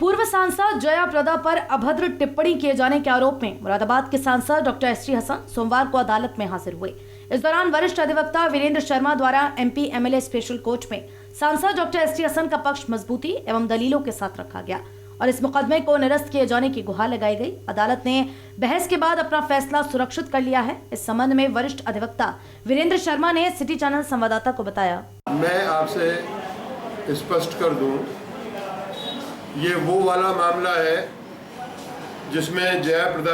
पूर्व सांसद जया प्रदा पर अभद्र टिप्पणी किए जाने के आरोप में मुरादाबाद के सांसद डॉक्टर एसटी हसन सोमवार को अदालत में हाजिर हुए। इस दौरान वरिष्ठ अधिवक्ता वीरेंद्र शर्मा द्वारा एमपी एमएलए स्पेशल कोर्ट में सांसद डॉक्टर एसटी हसन का पक्ष मजबूती एवं दलीलों के साथ रखा गया और इस मुकदमे को निरस्त किए जाने की गुहार लगाई गई। अदालत ने बहस के बाद अपना फैसला सुरक्षित कर लिया है। इस संबंध में वरिष्ठ अधिवक्ता वीरेंद्र शर्मा ने सिटी चैनल संवाददाता को बताया, मैं आपसे स्पष्ट कर दूं, ये वो वाला मामला है जिसमें जया प्रदा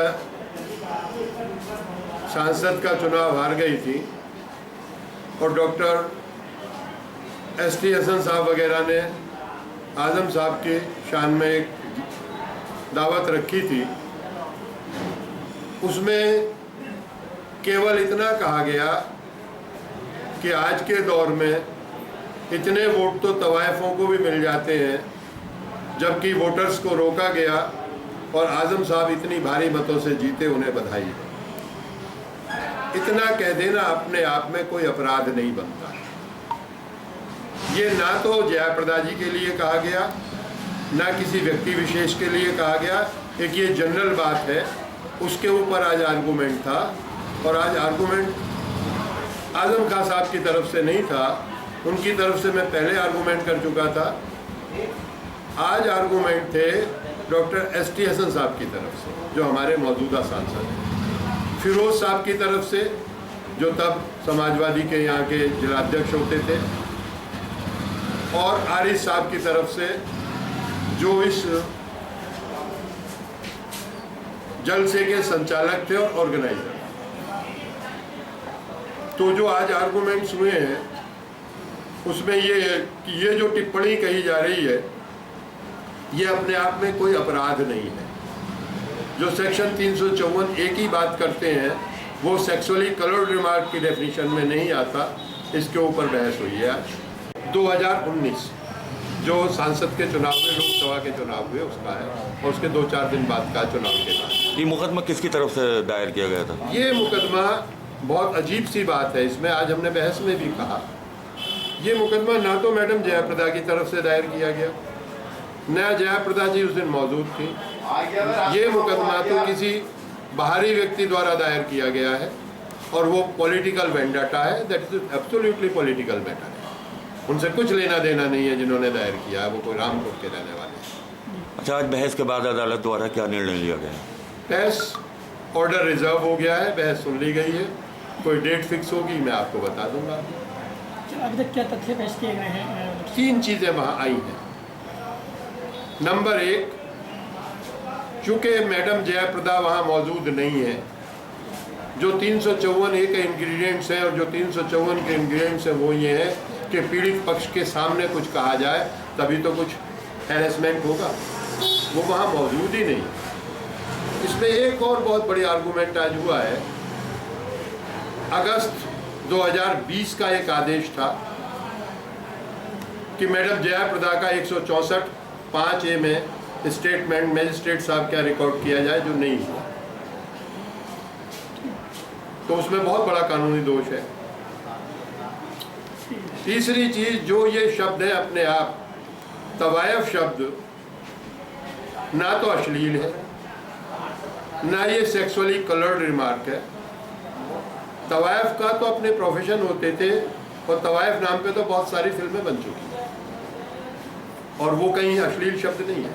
सांसद का चुनाव हार गई थी और डॉक्टर एसटी हसन साहब वगैरह ने आजम साहब के शान में एक दावत रखी थी। उसमें केवल इतना कहा गया कि आज के दौर में इतने वोट तो तवायफों को भी मिल जाते हैं, जबकि वोटर्स को रोका गया और आजम साहब इतनी भारी मतों से जीते, उन्हें बधाई। इतना कह देना अपने आप में कोई अपराध नहीं बनता। ये ना तो जया प्रदा जी के लिए कहा गया, ना किसी व्यक्ति विशेष के लिए कहा गया। एक ये जनरल बात है, उसके ऊपर आज आर्गूमेंट था और आज आर्गूमेंट आजम खान साहब की तरफ से नहीं था, उनकी तरफ से मैं पहले आर्गूमेंट कर चुका था। आज आर्गूमेंट थे डॉक्टर एसटी हसन साहब की तरफ से, जो हमारे मौजूदा सांसद हैं, फिरोज साहब की तरफ से, जो तब समाजवादी के यहाँ के जिलाध्यक्ष होते थे, और आरिफ साहब की तरफ से, जो इस जलसे के संचालक थे और ऑर्गेनाइजर। तो जो आज आर्गूमेंट्स हुए हैं उसमें ये है कि ये जो टिप्पणी कही जा रही है ये अपने आप में कोई अपराध नहीं है। जो सेक्शन 354 एक ही बात करते हैं वो सेक्सुअली कलर्ड रिमार्क की डेफिनेशन में नहीं आता। इसके ऊपर बहस हुई है। आज 2019 जो सांसद के चुनाव में लोकसभा के चुनाव हुए उसका है और उसके 2-4 दिन बाद का चुनाव के बाद। ये मुकदमा किसकी तरफ से दायर किया गया था? ये मुकदमा बहुत अजीब सी बात है, इसमें आज हमने बहस में भी कहा, ये मुकदमा ना तो मैडम जया प्रदा की तरफ से दायर किया गया, न जया प्रदा जी उस दिन मौजूद थी। ये मुकदमा तो किसी बाहरी व्यक्ति द्वारा दायर किया गया है और वो पॉलिटिकल वेंडाटा है। That is absolutely political matter है। उनसे कुछ लेना देना नहीं है जिन्होंने दायर किया है, वो कोई रामपुर के रहने वाले हैं। अच्छा, आज बहस के बाद अदालत द्वारा क्या निर्णय लिया गया? बहस ऑर्डर रिजर्व हो गया है, बहस सुन ली गई है। कोई डेट फिक्स होगी मैं आपको बता दूंगा। अभी तक क्या तथ्य पेश किए गए हैं? 3 चीज़ें वहाँ आई हैं। नंबर 1, चूँकि मैडम जया प्रदा वहाँ मौजूद नहीं है, जो 354 ए के इंग्रेडिएंट्स हैं और जो 354 के इंग्रेडिएंट्स हैं वो ये हैं कि पीड़ित पक्ष के सामने कुछ कहा जाए तभी तो कुछ हैरेसमेंट होगा। वो वहाँ मौजूद ही नहीं। इसमें एक और बहुत बड़ी आर्गूमेंट आज हुआ है। अगस्त 2020 का एक आदेश था कि मैडम जया प्रदा का 164(5)A में स्टेटमेंट मजिस्ट्रेट साहब क्या रिकॉर्ड किया जाए, जो नहीं हुआ। तो उसमें बहुत बड़ा कानूनी दोष है। तीसरी चीज, जो ये शब्द है अपने आप तवायफ शब्द, ना तो अश्लील है ना ये सेक्सुअली कलर्ड रिमार्क है। तवायफ का तो अपने प्रोफेशन होते थे और तवायफ नाम पे तो बहुत सारी फिल्में बन चुकी हैं और वो कहीं अश्लील शब्द नहीं है।